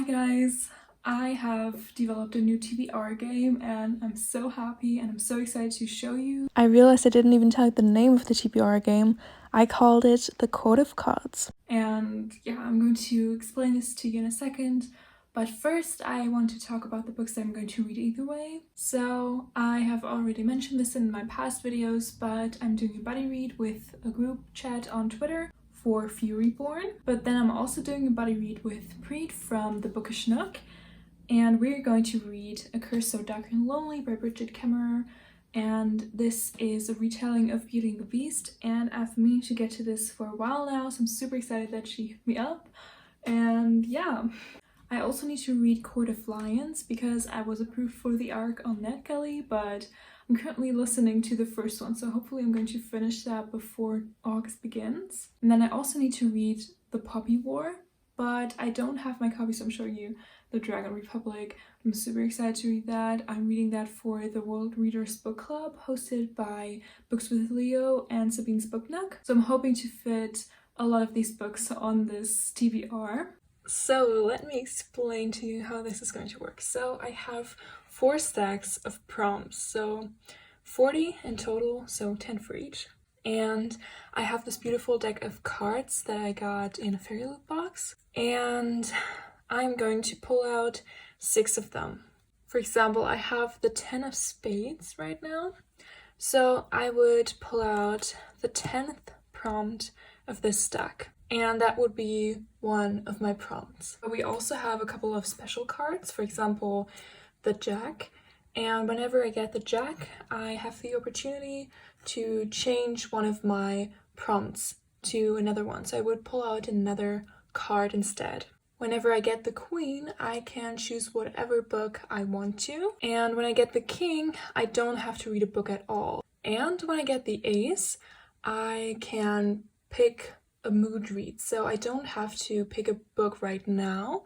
guys, I have developed a new TBR game and I'm so happy and I'm so excited to show you. I realized I didn't even tell you the name of the TBR game. I called it the Code of Cards. And yeah, I'm going to explain this to you in a second. But first, I want to talk about the books that I'm going to read either way. So I have already mentioned this in my past videos, but I'm doing a buddy read with a group chat on Twitter for Furyborn. But then I'm also doing a buddy read with Preet from the Bookish Nook. And we're going to read A Curse So Dark and Lonely by Bridget Kemmerer. And this is a retelling of Beauty and the Beast. And I've been meaning to get to this for a while now, so I'm super excited that she hit me up. And yeah. I also need to read Court of Lions because I was approved for the arc on NetGalley, but I'm currently listening to the first one, so hopefully I'm going to finish that before August begins. And then I also need to read The Poppy War, but I don't have my copy, so I'm showing you The Dragon Republic. I'm super excited to read that. I'm reading that for the World Readers Book Club, hosted by Books with Leo and Sabine's Book Nook. So I'm hoping to fit a lot of these books on this TBR. So let me explain to you how this is going to work. So I have 4 stacks of prompts, so 40 in total, so 10 for each. And I have this beautiful deck of cards that I got in a fairy loot box. And I'm going to pull out 6 of them. For example, I have the 10 of spades right now. So I would pull out the 10th prompt of this stack. And that would be one of my prompts. We also have a couple of special cards, for example, the Jack. And whenever I get the Jack, I have the opportunity to change one of my prompts to another one. So I would pull out another card instead. Whenever I get the Queen, I can choose whatever book I want to. And when I get the King, I don't have to read a book at all. And when I get the Ace, I can pick a mood read, so I don't have to pick a book right now,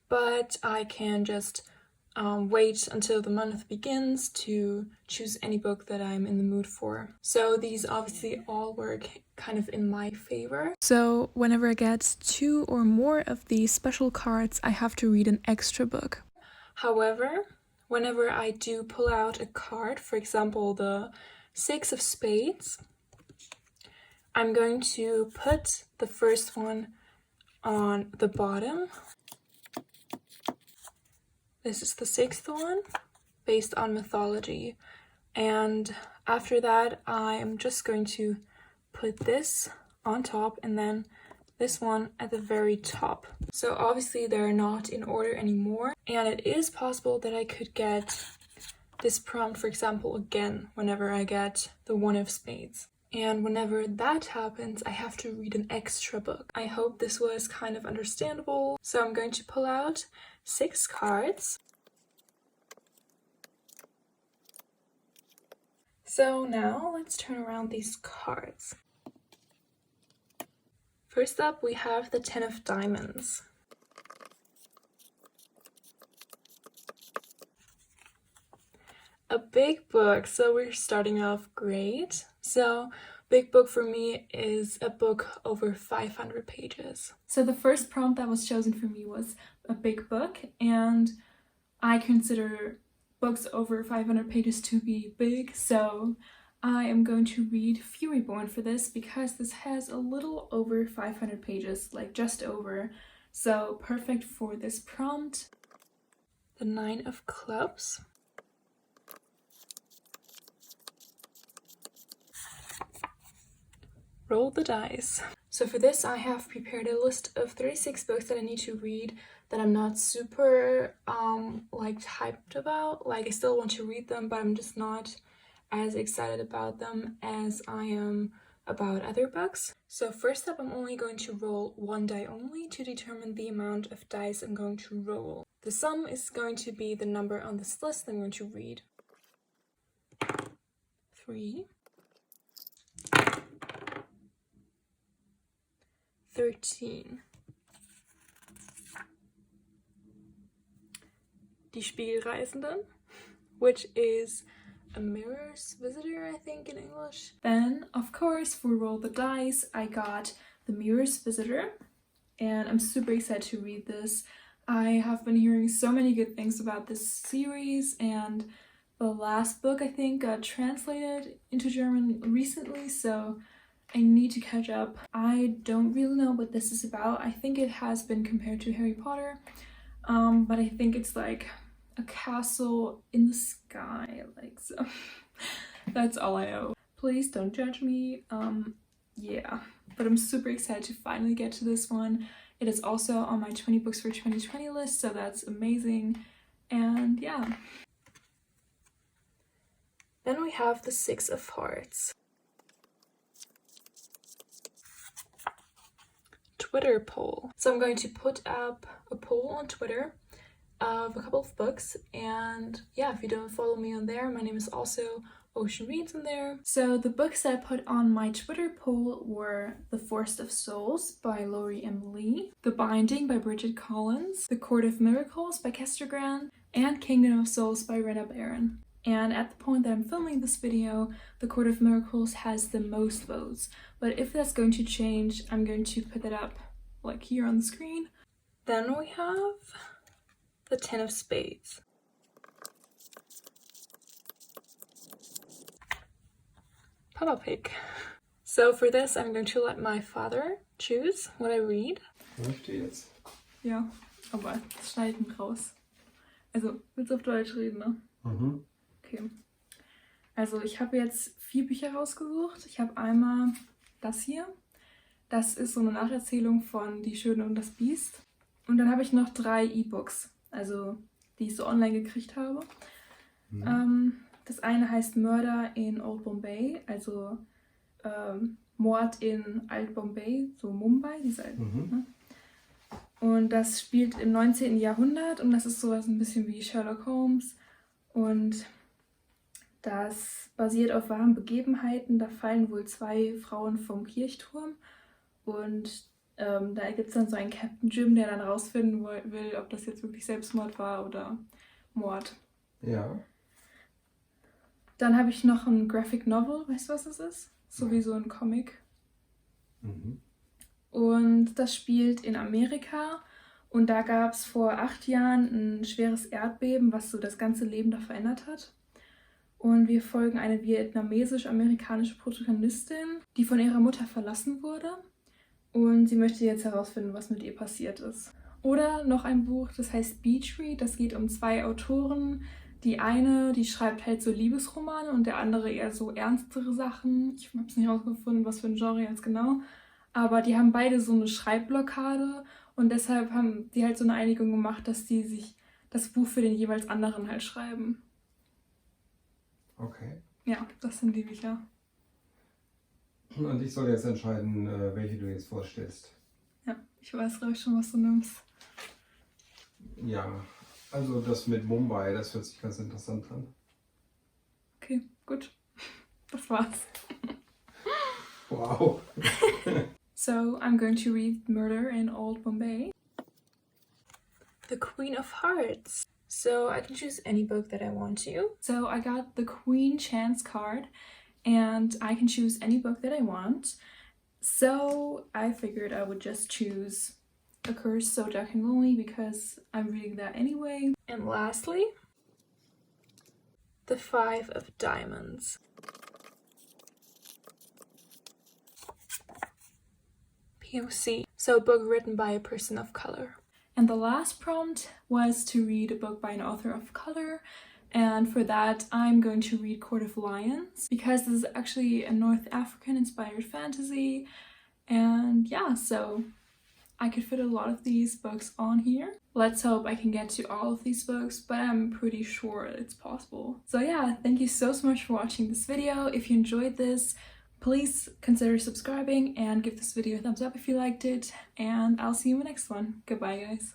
but I can just wait until the month begins to choose any book that I'm in the mood for. So these obviously all work kind of in my favor. So whenever I get 2 or more of these special cards, I have to read an extra book. However, whenever I do pull out a card, for example the 6 of spades, I'm going to put the first one on the bottom. This is the 6th one, based on mythology. And after that, I'm just going to put this on top and then this one at the very top. So obviously they're not in order anymore. And it is possible that I could get this prompt, for example, again, whenever I get the 1 of spades. And whenever that happens, I have to read an extra book. I hope this was kind of understandable. So I'm going to pull out 6 cards. So now let's turn around these cards. First up, we have the 10 of diamonds. A big book, so we're starting off great. So big book for me is a book over 500 pages. So the first prompt that was chosen for me was a big book, and I consider books over 500 pages to be big, so I am going to read Furyborn for this because this has a little over 500 pages, like just over, so perfect for this prompt. The 9 of clubs. Roll the dice. So for this, I have prepared a list of 36 books that I need to read that I'm not super like hyped about. Like I still want to read them, but I'm just not as excited about them as I am about other books. So first up, I'm only going to roll 1 die only to determine the amount of dice I'm going to roll. The sum is going to be the number on this list I'm going to read. 3, 13. Die Spielreisenden, which is a mirror's visitor, I think, in English. Then, of course, for Roll the Dice, I got the Mirror's Visitor, and I'm super excited to read this. I have been hearing so many good things about this series, and the last book I think got translated into German recently, so I need to catch up. I don't really know what this is about. I think it has been compared to Harry Potter, but I think it's like a castle in the sky, like so. That's all I know. Please don't judge me. Yeah, but I'm super excited to finally get to this one. It is also on my 20 books for 2020 list, so that's amazing. And yeah. Then we have the Six of Hearts. Twitter poll. So I'm going to put up a poll on Twitter of a couple of books, and yeah, if you don't follow me on there, my name is also Ocean Reads in there. So the books that I put on my Twitter poll were The Forest of Souls by Laurie M. Lee, The Binding by Bridget Collins, The Court of Miracles by Kester Grant, and Kingdom of Souls by Rena Barron. And at the point that I'm filming this video, The Court of Miracles has the most votes. But if that's going to change, I'm going to put that up like here on the screen. Then we have the Ten of Spades. Papa Pig. So for this, I'm going to let my father choose what I read. Möchte jetzt. Ja, aber das schneiden raus. Also, willst du auf Deutsch reden, ne? Mhm. Okay. Also, ich habe jetzt 4 Bücher rausgesucht. Ich habe einmal das hier. Das ist so eine Nacherzählung von Die Schöne und das Biest. Und dann habe ich noch 3 E-Books, also die ich so online gekriegt habe. Das eine heißt Murder in Old Bombay, also Mord in Alt Bombay, so Mumbai, diese ne? Und das spielt im 19. Jahrhundert und das ist sowas ein bisschen wie Sherlock Holmes. Und das basiert auf wahren Begebenheiten. Da fallen wohl 2 Frauen vom Kirchturm und da gibt es dann so einen Captain Jim, der dann rausfinden will, ob das jetzt wirklich Selbstmord war oder Mord. Ja. Dann habe ich noch ein Graphic Novel, weißt du, was das ist? So wie so ein Comic. Und das spielt in Amerika und da gab es vor 8 Jahren ein schweres Erdbeben, was so das ganze Leben da verändert hat. Und wir folgen eine vietnamesisch-amerikanische Protagonistin, die von ihrer Mutter verlassen wurde. Und sie möchte jetzt herausfinden, was mit ihr passiert ist. Oder noch ein Buch, das heißt Beach Read. Das geht um 2 Autoren. Die eine, die schreibt halt so Liebesromane und der andere eher so ernstere Sachen. Ich habe es nicht rausgefunden, was für ein Genre jetzt genau. Aber die haben beide so eine Schreibblockade und deshalb haben die halt so eine Einigung gemacht, dass die sich das Buch für den jeweils anderen halt schreiben. Okay. Ja, das sind die Bücher. Und ich soll jetzt entscheiden, welche du jetzt vorstellst. Ja, ich weiß, glaube ich, schon, was du nimmst. Ja, also das mit Mumbai, das hört sich ganz interessant an. Okay, gut. Das war's. Wow. So, I'm going to read Murder in Old Bombay. The Queen of Hearts. So, I can choose any book that I want to. So, I got the Queen Chance card, and I can choose any book that I want. So, I figured I would just choose A Curse So Dark and Lonely because I'm reading that anyway. And lastly, The Five of Diamonds. POC, so a book written by a person of color. And the last prompt was to read a book by an author of color, and for that I'm going to read Court of Lions because this is actually a North African inspired fantasy, and yeah, so I could fit a lot of these books on here. Let's hope I can get to all of these books, but I'm pretty sure it's possible. So yeah, thank you so much for watching this video. If you enjoyed this, please consider subscribing and give this video a thumbs up if you liked it, and I'll see you in the next one. Goodbye, guys.